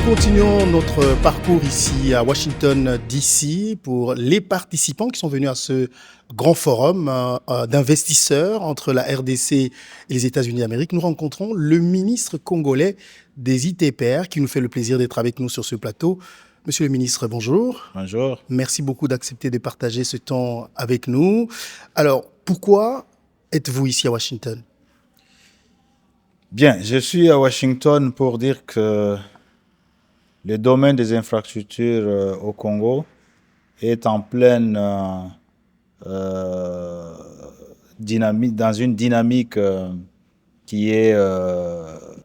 continuons notre parcours ici à Washington, D.C. pour les participants qui sont venus à ce grand forum d'investisseurs entre la RDC et les États-Unis d'Amérique. Nous rencontrons le ministre congolais des ITPR qui nous fait le plaisir d'être avec nous sur ce plateau. Monsieur le ministre, bonjour. Bonjour. Merci beaucoup d'accepter de partager ce temps avec nous. Alors, pourquoi êtes-vous ici à Washington ? Bien, je suis à Washington pour dire que le domaine des infrastructures au Congo est en pleine dynamique, dans une dynamique qui est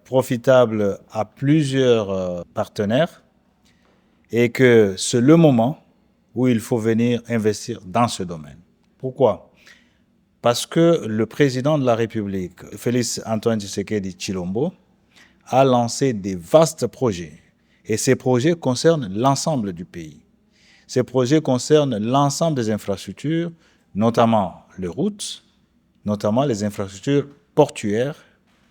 profitable à plusieurs partenaires et que c'est le moment où il faut venir investir dans ce domaine. Pourquoi ? Parce que le président de la République, Félix Antoine Tshisekedi Tshilombo, a lancé des vastes projets. Et ces projets concernent l'ensemble du pays. Ces projets concernent l'ensemble des infrastructures, notamment les routes, notamment les infrastructures portuaires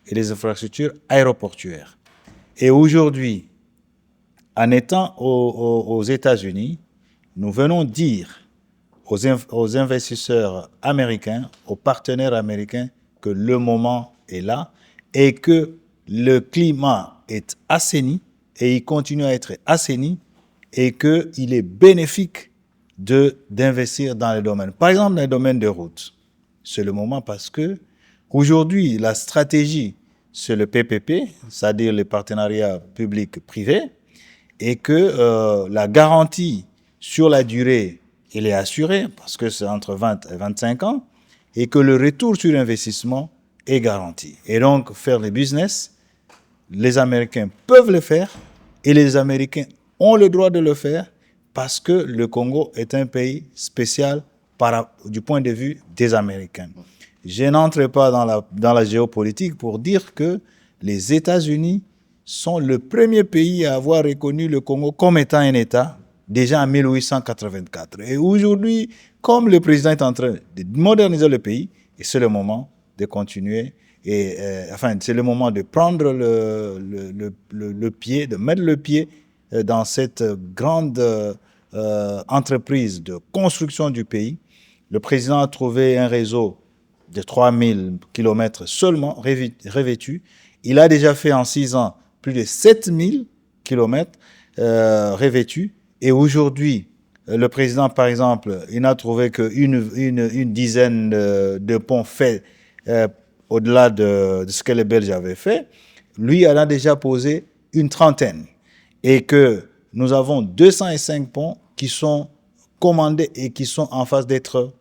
et les infrastructures aéroportuaires. Et aujourd'hui, en étant aux États-Unis, nous venons dire aux investisseurs américains, aux partenaires américains, que le moment est là et que le climat est assaini et il continue à être assaini et qu'il est bénéfique d'investir dans les domaines. Par exemple, dans les domaines de routes. C'est le moment parce que aujourd'hui, la stratégie, c'est le PPP, c'est-à-dire les partenariats publics-privés, et que la garantie sur la durée, elle est assurée parce que c'est entre 20 et 25 ans, et que le retour sur investissement est garanti. Et donc, faire le business, les Américains peuvent le faire et les Américains ont le droit de le faire parce que le Congo est un pays spécial du point de vue des Américains. Je n'entre pas dans la géopolitique pour dire que les États-Unis sont le premier pays à avoir reconnu le Congo comme étant un État déjà en 1884. Et aujourd'hui, comme le président est en train de moderniser le pays, et c'est le moment de continuer. C'est le moment de prendre le pied, de mettre le pied dans cette grande entreprise de construction du pays. Le président a trouvé un réseau de 3000 km seulement revêtu. Il a déjà fait en 6 ans plus de 7000 km revêtus. Et aujourd'hui, le président, par exemple, il n'a trouvé qu'une dizaine de ponts faits au-delà de ce que les Belges avaient fait. Lui, il en a déjà posé une trentaine. Et que nous avons 205 ponts qui sont commandés et qui sont en phase d'être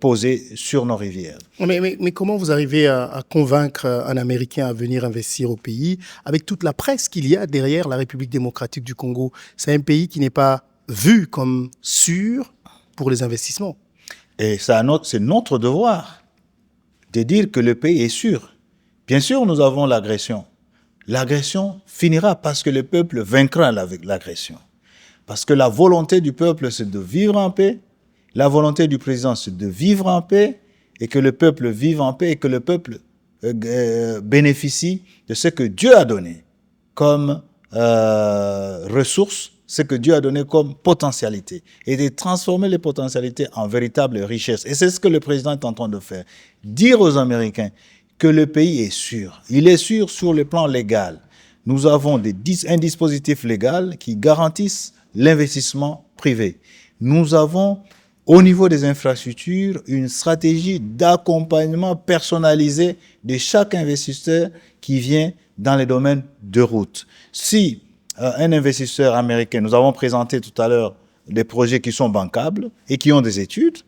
posés sur nos rivières. Mais comment vous arrivez à convaincre un Américain à venir investir au pays avec toute la presse qu'il y a derrière la République démocratique du Congo ? C'est un pays qui n'est pas vu comme sûr pour les investissements. Et c'est notre devoir de dire que le pays est sûr. Bien sûr, nous avons l'agression. L'agression finira parce que le peuple vaincra l'agression. Parce que la volonté du peuple, c'est de vivre en paix. La volonté du président, c'est de vivre en paix et que le peuple vive en paix et que le peuple bénéficie de ce que Dieu a donné comme ressources, ce que Dieu a donné comme potentialité et de transformer les potentialités en véritable richesse. Et c'est ce que le président est en train de faire. Dire aux Américains que le pays est sûr. Il est sûr sur le plan légal. Nous avons un dispositif légal qui garantisse l'investissement privé. Nous avons, au niveau des infrastructures, une stratégie d'accompagnement personnalisé de chaque investisseur qui vient dans les domaines de route. Si un investisseur américain, nous avons présenté tout à l'heure des projets qui sont bancables et qui ont des études.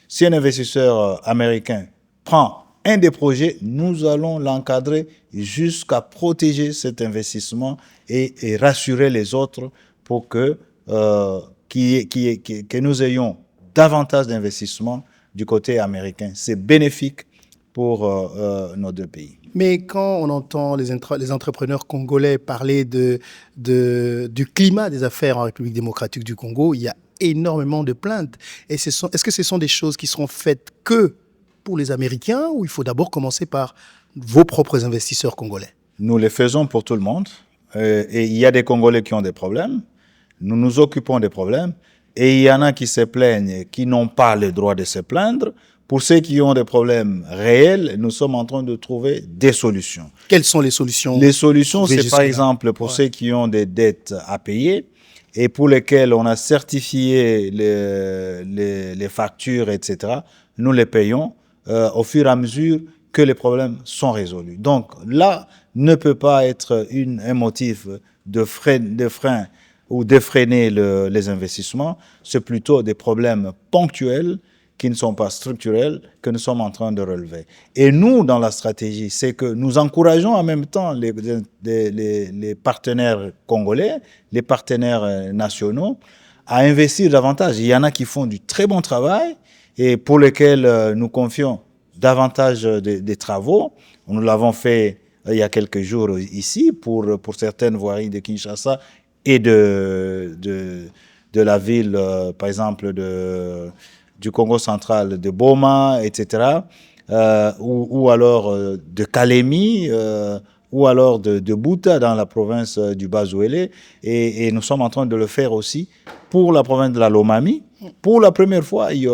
Si un investisseur américain prend un des projets, nous allons l'encadrer jusqu'à protéger cet investissement et rassurer les autres pour que nous ayons davantage d'investissements du côté américain. C'est bénéfique pour nos deux pays. Mais quand on entend les entrepreneurs congolais parler du climat des affaires en République démocratique du Congo, il y a énormément de plaintes. Et est-ce que ce sont des choses qui seront faites que pour les Américains ou il faut d'abord commencer par vos propres investisseurs congolais ? Nous les faisons pour tout le monde. et il y a des Congolais qui ont des problèmes. Nous nous occupons des problèmes. Et il y en a qui se plaignent, qui n'ont pas le droit de se plaindre. Pour ceux qui ont des problèmes réels, nous sommes en train de trouver des solutions. Quelles sont les solutions? Les solutions, c'est par exemple pour ceux qui ont des dettes à payer et pour lesquels on a certifié les factures, etc. Nous les payons au fur et à mesure que les problèmes sont résolus. Donc là, ne peut pas être un motif de frein ou d'effréner les investissements. C'est plutôt des problèmes ponctuels qui ne sont pas structurels, que nous sommes en train de relever. Et nous, dans la stratégie, c'est que nous encourageons en même temps les partenaires congolais, les partenaires nationaux, à investir davantage. Il y en a qui font du très bon travail et pour lesquels nous confions davantage des travaux. Nous l'avons fait il y a quelques jours ici pour certaines voiries de Kinshasa et de la ville, par exemple, du Congo central, de Boma, etc., ou alors de Kalemi, ou alors de Buta dans la province du Bas-Ouélé. Et nous sommes en train de le faire aussi pour la province de la Lomami. Pour la première fois, il y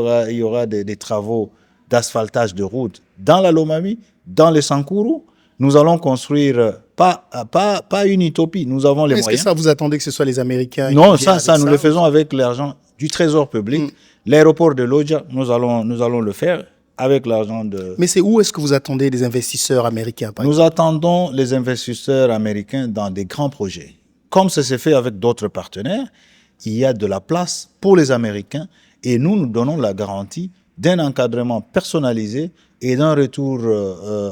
aura des travaux d'asphaltage de routes dans la Lomami, dans les Sankourou. Nous allons construire pas une utopie, nous avons les moyens. Est-ce que ça vous attendez que ce soit les Américains? Non, ça nous le faisons avec l'argent du Trésor public. L'aéroport de Lodja, nous allons le faire avec l'argent de... Mais c'est où est-ce que vous attendez des investisseurs américains, par exemple? Nous attendons les investisseurs américains dans des grands projets. Comme ça s'est fait avec d'autres partenaires, il y a de la place pour les Américains et nous donnons la garantie d'un encadrement personnalisé et d'un retour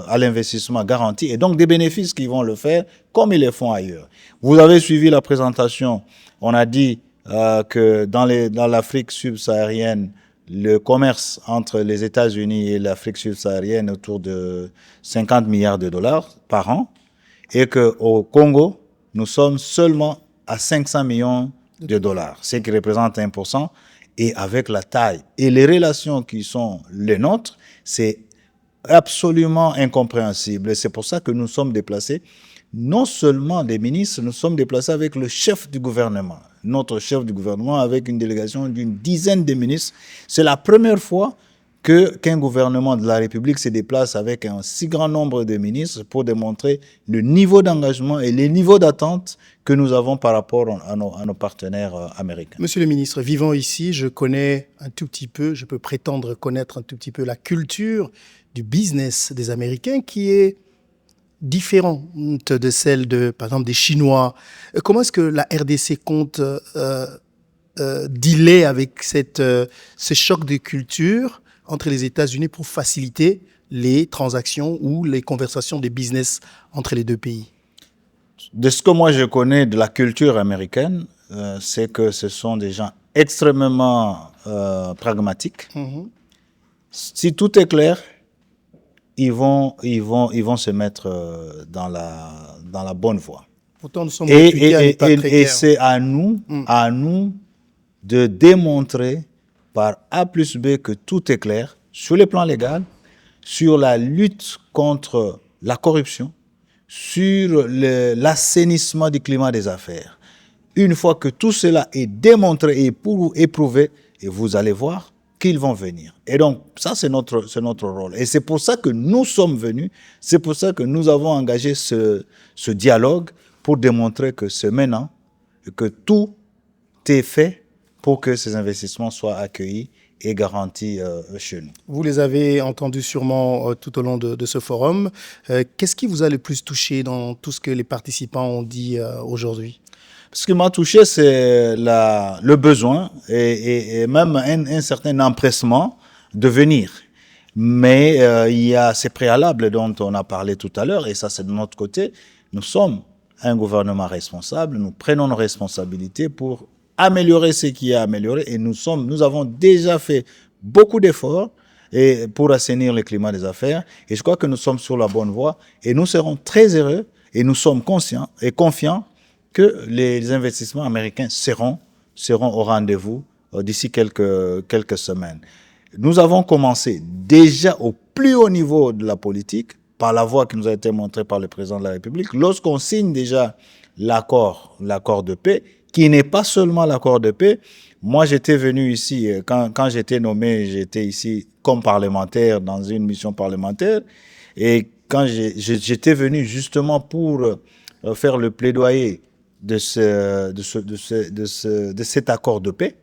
à l'investissement garanti et donc des bénéfices qui vont le faire comme ils le font ailleurs. Vous avez suivi la présentation, on a dit que dans l'Afrique subsaharienne, le commerce entre les États-Unis et l'Afrique subsaharienne est autour de 50 milliards de dollars par an et qu'au Congo, nous sommes seulement à 500 millions de dollars, ce qui représente 1%. Et avec la taille et les relations qui sont les nôtres, c'est absolument incompréhensible. Et c'est pour ça que nous sommes déplacés, non seulement des ministres, nous sommes déplacés avec le chef du gouvernement. Notre chef du gouvernement avec une délégation d'une dizaine de ministres. C'est la première fois qu'un gouvernement de la République se déplace avec un si grand nombre de ministres pour démontrer le niveau d'engagement et les niveaux d'attente que nous avons par rapport à nos partenaires américains. Monsieur le ministre, vivant ici, je connais un tout petit peu, je peux prétendre connaître un tout petit peu la culture du business des Américains qui est différente de celle par exemple, des Chinois. Comment est-ce que la RDC compte dealer avec ce choc de culture entre les États-Unis pour faciliter les transactions ou les conversations des business entre les deux pays? De ce que moi je connais de la culture américaine, c'est que ce sont des gens extrêmement pragmatiques. Si tout est clair, ils vont se mettre dans la bonne voie. Pourtant, nous sommes réputés à l'état précaire. Et c'est à nous de démontrer par A plus B que tout est clair sur le plan légal, sur la lutte contre la corruption, sur l'assainissement du climat des affaires. Une fois que tout cela est démontré et éprouvé, et vous allez voir qu'ils vont venir. Et donc, ça, c'est notre rôle. Et c'est pour ça que nous sommes venus, c'est pour ça que nous avons engagé ce dialogue pour démontrer que c'est maintenant, que tout est fait pour que ces investissements soient accueillis et garantis chez nous. Vous les avez entendus sûrement tout au long de ce forum. Qu'est-ce qui vous a le plus touché dans tout ce que les participants ont dit aujourd'hui? Ce qui m'a touché, c'est le besoin et même un certain empressement de venir. Mais il y a ces préalables dont on a parlé tout à l'heure, et ça c'est de notre côté. Nous sommes un gouvernement responsable, nous prenons nos responsabilités pour améliorer ce qui est amélioré et nous avons déjà fait beaucoup d'efforts pour assainir le climat des affaires et je crois que nous sommes sur la bonne voie et nous serons très heureux et nous sommes conscients et confiants que les investissements américains seront au rendez-vous d'ici quelques semaines. Nous avons commencé déjà au plus haut niveau de la politique par la voie qui nous a été montrée par le président de la République. Lorsqu'on signe déjà l'accord de paix, qui n'est pas seulement l'accord de paix. Moi, j'étais venu ici, quand j'étais nommé, j'étais ici comme parlementaire dans une mission parlementaire. Et quand j'étais venu justement pour faire le plaidoyer de cet accord de paix.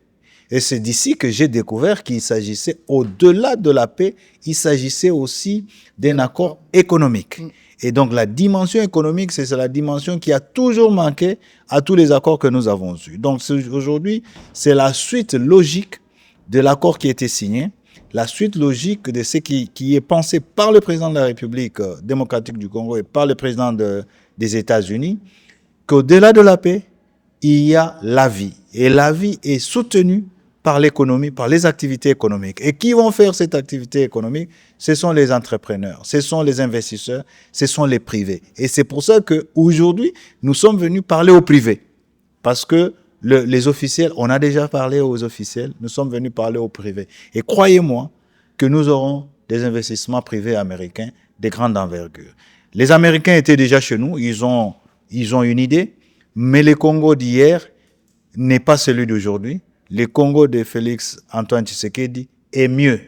Et c'est d'ici que j'ai découvert qu'il s'agissait, au-delà de la paix, il s'agissait aussi d'un accord économique. Et donc la dimension économique, c'est la dimension qui a toujours manqué à tous les accords que nous avons eus. Donc aujourd'hui, c'est la suite logique de l'accord qui a été signé, la suite logique de ce qui est pensé par le président de la République démocratique du Congo et par le président des États-Unis, qu'au-delà de la paix, il y a la vie. Et la vie est soutenue par l'économie, par les activités économiques. Et qui vont faire cette activité économique? Ce sont les entrepreneurs, ce sont les investisseurs, ce sont les privés. Et c'est pour ça qu'aujourd'hui, nous sommes venus parler aux privés. Parce que les officiels, on a déjà parlé aux officiels, nous sommes venus parler aux privés. Et croyez-moi que nous aurons des investissements privés américains de grande envergure. Les Américains étaient déjà chez nous, ils ont une idée, mais le Congo d'hier n'est pas celui d'aujourd'hui. Le Congo de Félix Antoine Tshisekedi est mieux,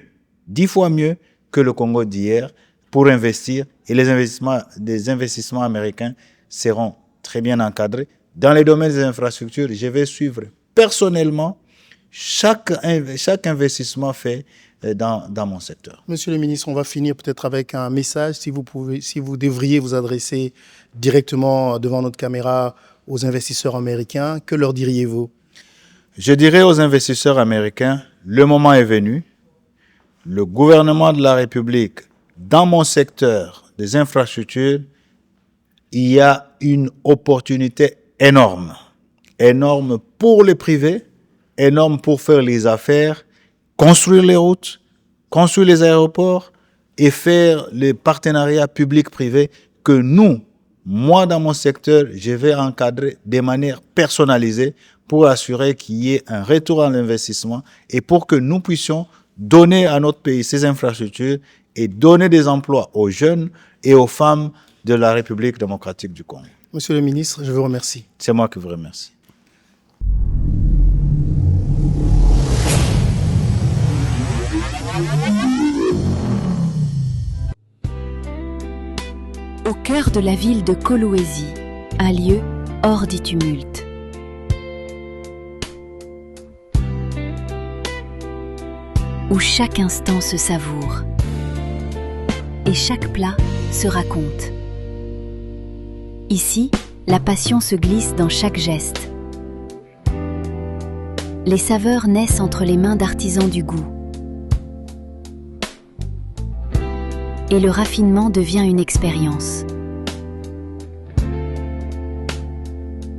10 fois mieux que le Congo d'hier pour investir. Et les investissements américains seront très bien encadrés. Dans les domaines des infrastructures, je vais suivre personnellement chaque investissement fait dans mon secteur. Monsieur le ministre, on va finir peut-être avec un message. Si vous devriez vous adresser directement devant notre caméra aux investisseurs américains, que leur diriez-vous? Je dirais aux investisseurs américains, le moment est venu. Le gouvernement de la République, dans mon secteur des infrastructures, il y a une opportunité énorme. Énorme pour les privés, énorme pour faire les affaires, construire les routes, construire les aéroports et faire les partenariats publics-privés que moi dans mon secteur, je vais encadrer de manière personnalisée pour assurer qu'il y ait un retour à l'investissement et pour que nous puissions donner à notre pays ces infrastructures et donner des emplois aux jeunes et aux femmes de la République démocratique du Congo. Monsieur le ministre, je vous remercie. C'est moi qui vous remercie. Au cœur de la ville de Kolwezi, un lieu hors du tumulte. Où chaque instant se savoure et chaque plat se raconte. Ici, la passion se glisse dans chaque geste. Les saveurs naissent entre les mains d'artisans du goût. Et le raffinement devient une expérience.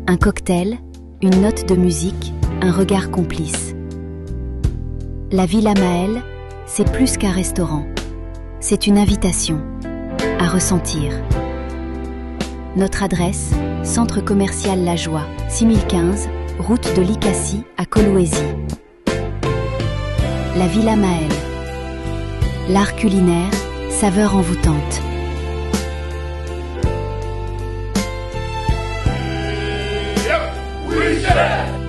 Un cocktail, une note de musique, un regard complice. La Villa Maël, c'est plus qu'un restaurant. C'est une invitation à ressentir. Notre adresse, Centre commercial La Joie, 6015, route de Likassi à Kolwezi. La Villa Maël. L'art culinaire, saveur envoûtante. Yep, we share.